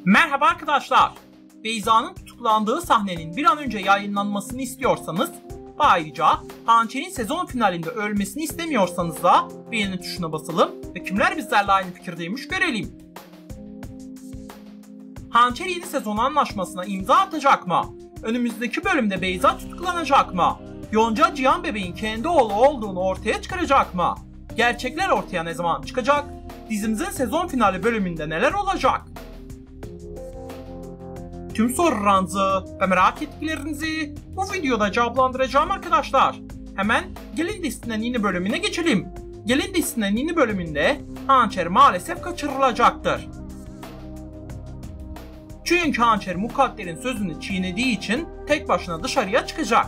Merhaba arkadaşlar. Beyza'nın tutuklandığı sahnenin bir an önce yayınlanmasını istiyorsanız ve ayrıca Hançer'in sezon finalinde ölmesini istemiyorsanız da beğeni tuşuna basalım ve kimler bizlerle aynı fikirdeymiş görelim. Hançer yeni sezon anlaşmasına imza atacak mı? Önümüzdeki bölümde Beyza tutuklanacak mı? Yonca Cihan bebeğin kendi oğlu olduğunu ortaya çıkaracak mı? Gerçekler ortaya ne zaman çıkacak? Dizimizin sezon finali bölümünde neler olacak? Tüm sorularınızı ve merak ettiklerinizi bu videoda cevaplandıracağım arkadaşlar. Hemen Gelin dizisinden yeni bölümüne geçelim. Gelin dizisinden yeni bölümünde Hançer maalesef kaçırılacaktır. Çünkü Hançer Mukadder'in sözünü çiğnediği için tek başına dışarıya çıkacak.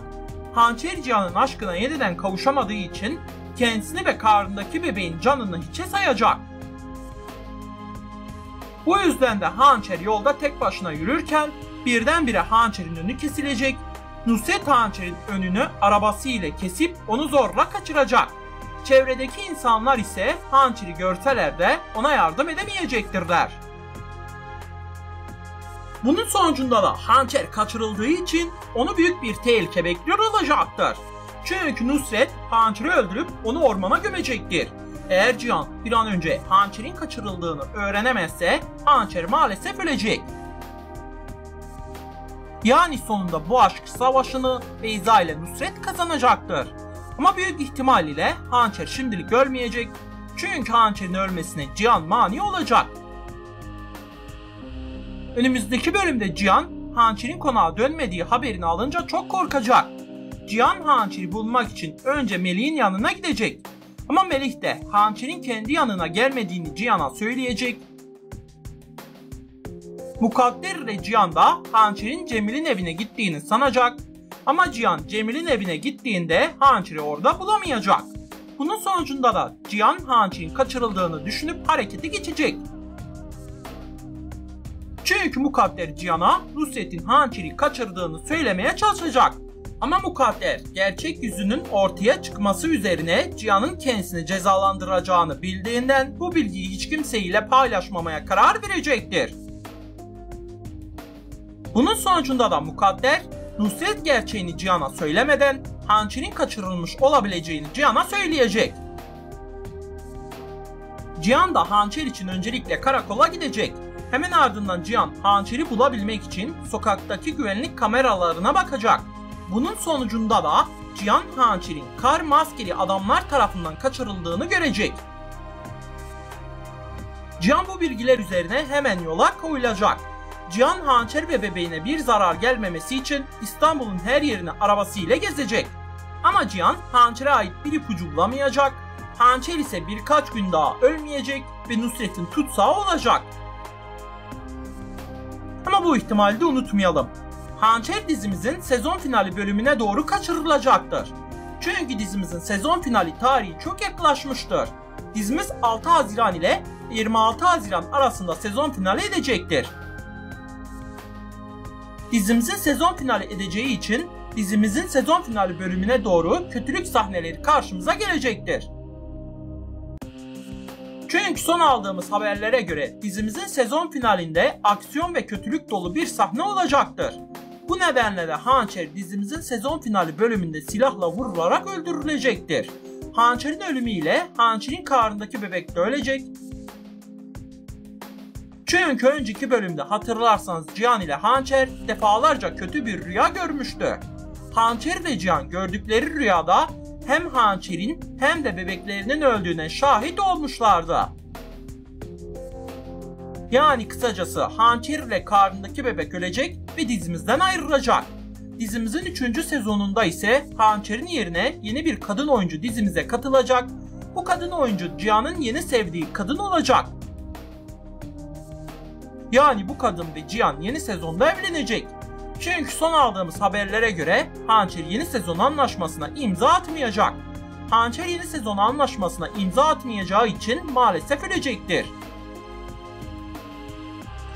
Hançer Cihan'ın aşkına yeniden kavuşamadığı için kendisini ve karnındaki bebeğin canını hiçe sayacak. Bu yüzden de Hançer yolda tek başına yürürken birdenbire Hançer'in önü kesilecek. Nusret Hançer'in önünü arabasıyla kesip onu zorla kaçıracak. Çevredeki insanlar ise Hançer'i görseler de ona yardım edemeyecektirler. Bunun sonucunda da Hançer kaçırıldığı için onu büyük bir tehlike bekliyor olacaktır. Çünkü Nusret Hançer'i öldürüp onu ormana gömecektir. Eğer Cihan bir an önce Hançer'in kaçırıldığını öğrenemezse Hançer maalesef ölecek. Yani sonunda bu aşk savaşını Beyza ile Nusret kazanacaktır. Ama büyük ihtimal ile Hançer şimdilik ölmeyecek. Çünkü Hançer'in ölmesine Cihan mani olacak. Önümüzdeki bölümde Cihan, Hançer'in konağa dönmediği haberini alınca çok korkacak. Cihan Hançer'i bulmak için önce Melih'in yanına gidecek. Ama Melih de Hançer'in kendi yanına gelmediğini Cihan'a söyleyecek. Mukadder ile Cihan da Hançer'in Cemil'in evine gittiğini sanacak. Ama Cihan Cemil'in evine gittiğinde Hançer'i orada bulamayacak. Bunun sonucunda da Cihan Hançer'in kaçırıldığını düşünüp harekete geçecek. Çünkü Mukadder Cihan'a Nusret'in Hançer'i kaçırdığını söylemeye çalışacak. Ama Mukadder gerçek yüzünün ortaya çıkması üzerine Cihan'ın kendisini cezalandıracağını bildiğinden bu bilgiyi hiç kimseyle paylaşmamaya karar verecektir. Bunun sonucunda da Mukadder Nusret gerçeğini Cihan'a söylemeden Hançer'in kaçırılmış olabileceğini Cihan'a söyleyecek. Cihan da Hançer için öncelikle karakola gidecek. Hemen ardından Cihan Hançer'i bulabilmek için sokaktaki güvenlik kameralarına bakacak. Bunun sonucunda da Cihan Hançer'in kar maskeli adamlar tarafından kaçırıldığını görecek. Cihan bu bilgiler üzerine hemen yola koyulacak. Cihan Hançer ve bebeğine bir zarar gelmemesi için İstanbul'un her yerini arabasıyla gezecek. Ama Cihan Hançer'e ait bir ipucu bulamayacak. Hançer ise birkaç gün daha ölmeyecek ve Nusret'in tutsağı olacak. Ama bu ihtimali de unutmayalım. Hançer dizimizin sezon finali bölümüne doğru kaçırılacaktır. Çünkü dizimizin sezon finali tarihi çok yaklaşmıştır. Dizimiz 6 Haziran ile 26 Haziran arasında sezon finali edecektir. Dizimizin sezon finali edeceği için dizimizin sezon finali bölümüne doğru kötülük sahneleri karşımıza gelecektir. Çünkü son aldığımız haberlere göre dizimizin sezon finalinde aksiyon ve kötülük dolu bir sahne olacaktır. Bu nedenle de Hançer dizimizin sezon finali bölümünde silahla vurularak öldürülecektir. Hançer'in ölümüyle Hançer'in karnındaki bebek de ölecek. Çünkü önceki bölümde hatırlarsanız Cihan ile Hançer defalarca kötü bir rüya görmüştü. Hançer ve Cihan gördükleri rüyada hem Hançer'in hem de bebeklerinin öldüğüne şahit olmuşlardı. Yani kısacası Hançer ile karnındaki bebek ölecek ve dizimizden ayrılacak. Dizimizin 3. sezonunda ise Hançer'in yerine yeni bir kadın oyuncu dizimize katılacak. Bu kadın oyuncu Cihan'ın yeni sevdiği kadın olacak. Yani bu kadın ve Cihan yeni sezonda evlenecek. Çünkü son aldığımız haberlere göre Hançer yeni sezon anlaşmasına imza atmayacak. Hançer yeni sezon anlaşmasına imza atmayacağı için maalesef ölecektir.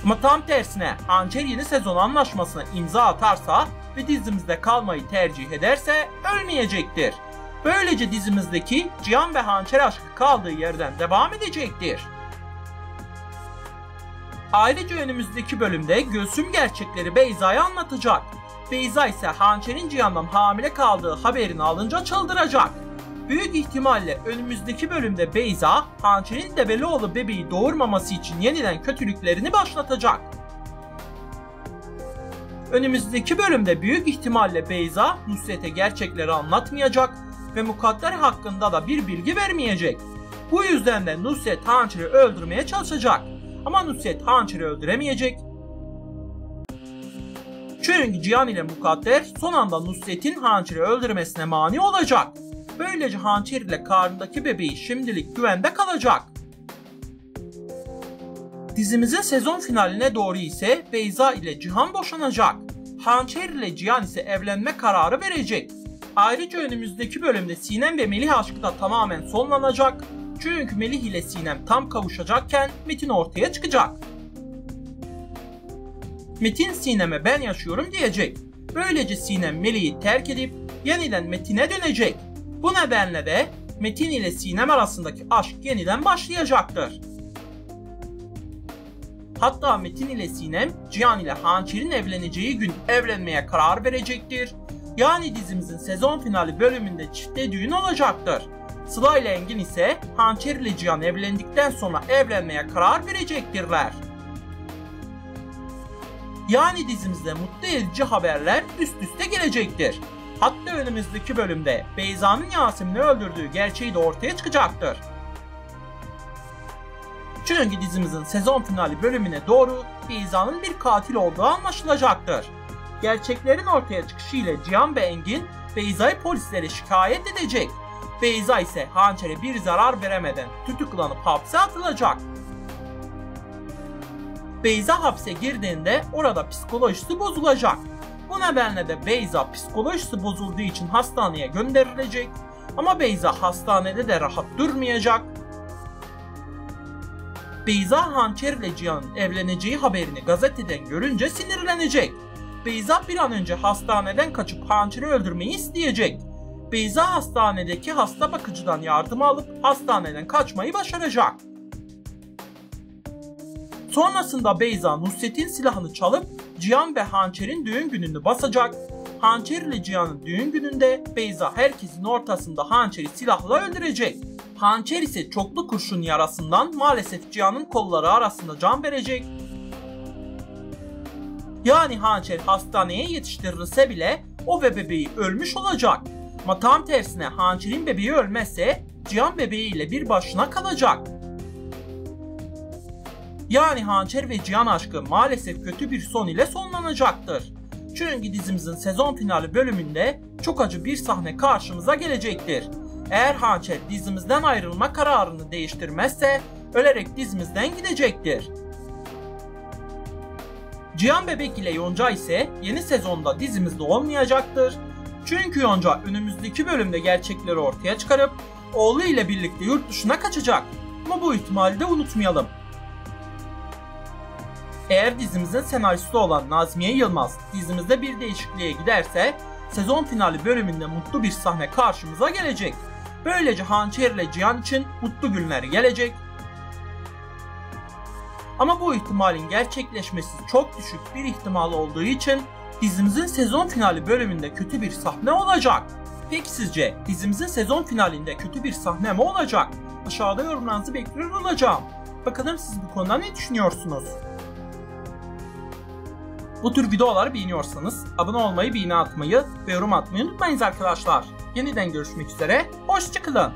Ama tam tersine Hançer yeni sezon anlaşmasına imza atarsa ve dizimizde kalmayı tercih ederse ölmeyecektir. Böylece dizimizdeki Cihan ve Hançer aşkı kaldığı yerden devam edecektir. Ayrıca önümüzdeki bölümde Gülsüm gerçekleri Beyza'ya anlatacak. Beyza ise Hançer'in Cihan'dan hamile kaldığı haberini alınca çıldıracak. Büyük ihtimalle önümüzdeki bölümde Beyza, Hançer'in Develioğlu bebeği doğurmaması için yeniden kötülüklerini başlatacak. Önümüzdeki bölümde büyük ihtimalle Beyza, Nusret'e gerçekleri anlatmayacak ve Mukadder hakkında da bir bilgi vermeyecek. Bu yüzden de Nusret Hançer'i öldürmeye çalışacak. Ama Nusret Hançer'i öldüremeyecek. Çünkü Cihan ile Mukadder son anda Nusret'in Hançer'i öldürmesine mani olacak. Böylece Hançer ile karnındaki bebeği şimdilik güvende kalacak. Dizimizin sezon finaline doğru ise Beyza ile Cihan boşanacak. Hançer ile Cihan ise evlenme kararı verecek. Ayrıca önümüzdeki bölümde Sinem ve Melih aşkı da tamamen sonlanacak. Çünkü Melih ile Sinem tam kavuşacakken Metin ortaya çıkacak. Metin Sinem'e ben yaşıyorum diyecek. Böylece Sinem Melih'i terk edip yeniden Metin'e dönecek. Bu nedenle de Metin ile Sinem arasındaki aşk yeniden başlayacaktır. Hatta Metin ile Sinem, Cihan ile Hançer'in evleneceği gün evlenmeye karar verecektir. Yani dizimizin sezon finali bölümünde çifte düğün olacaktır. Sıla ile Engin ise Hançer ile Cihan evlendikten sonra evlenmeye karar verecektirler. Yani dizimizde mutlu edici haberler üst üste gelecektir. Hatta önümüzdeki bölümde Beyza'nın Yasemin'i öldürdüğü gerçeği de ortaya çıkacaktır. Çünkü dizimizin sezon finali bölümüne doğru Beyza'nın bir katil olduğu anlaşılacaktır. Gerçeklerin ortaya çıkışı ile Cihan ve Engin Beyza'yı polislere şikayet edecek. Beyza ise Hançer'e bir zarar veremeden tutuklanıp hapse atılacak. Beyza hapse girdiğinde orada psikolojisi bozulacak. Bu nedenle de Beyza psikolojisi bozulduğu için hastaneye gönderilecek. Ama Beyza hastanede de rahat durmayacak. Beyza Hançer ile Cihan'ın evleneceği haberini gazeteden görünce sinirlenecek. Beyza bir an önce hastaneden kaçıp Hançer'i öldürmeyi isteyecek. Beyza hastanedeki hasta bakıcıdan yardım alıp hastaneden kaçmayı başaracak. Sonrasında Beyza Nusret'in silahını çalıp Cihan ve Hançer'in düğün gününü basacak. Hançer ile Cihan'ın düğün gününde Beyza herkesin ortasında Hançer'i silahla öldürecek. Hançer ise çoklu kurşun yarasından maalesef Cihan'ın kolları arasında can verecek. Yani Hançer hastaneye yetiştirilse bile o ve bebeği ölmüş olacak. Ama tam tersine Hançer'in bebeği ölmezse Cihan bebeğiyle bir başına kalacak. Yani Hançer ve Cihan aşkı maalesef kötü bir son ile sonlanacaktır. Çünkü dizimizin sezon finali bölümünde çok acı bir sahne karşımıza gelecektir. Eğer Hançer dizimizden ayrılma kararını değiştirmezse ölerek dizimizden gidecektir. Cihan bebek ile Yonca ise yeni sezonda dizimizde olmayacaktır. Çünkü Yonca önümüzdeki bölümde gerçekleri ortaya çıkarıp oğlu ile birlikte yurt dışına kaçacak. Ama bu ihtimali de unutmayalım. Eğer dizimizin senaristi olan Nazmiye Yılmaz dizimizde bir değişikliğe giderse sezon finali bölümünde mutlu bir sahne karşımıza gelecek. Böylece Hançer ile Cihan için mutlu günler gelecek. Ama bu ihtimalin gerçekleşmesi çok düşük bir ihtimal olduğu için dizimizin sezon finali bölümünde kötü bir sahne olacak. Peki sizce dizimizin sezon finalinde kötü bir sahne mi olacak? Aşağıda yorumlarınızı bekliyor olacağım. Bakalım siz bu konuda ne düşünüyorsunuz? Bu tür videoları beğeniyorsanız abone olmayı, beğeni atmayı ve yorum atmayı unutmayınız arkadaşlar. Yeniden görüşmek üzere, hoşça kalın.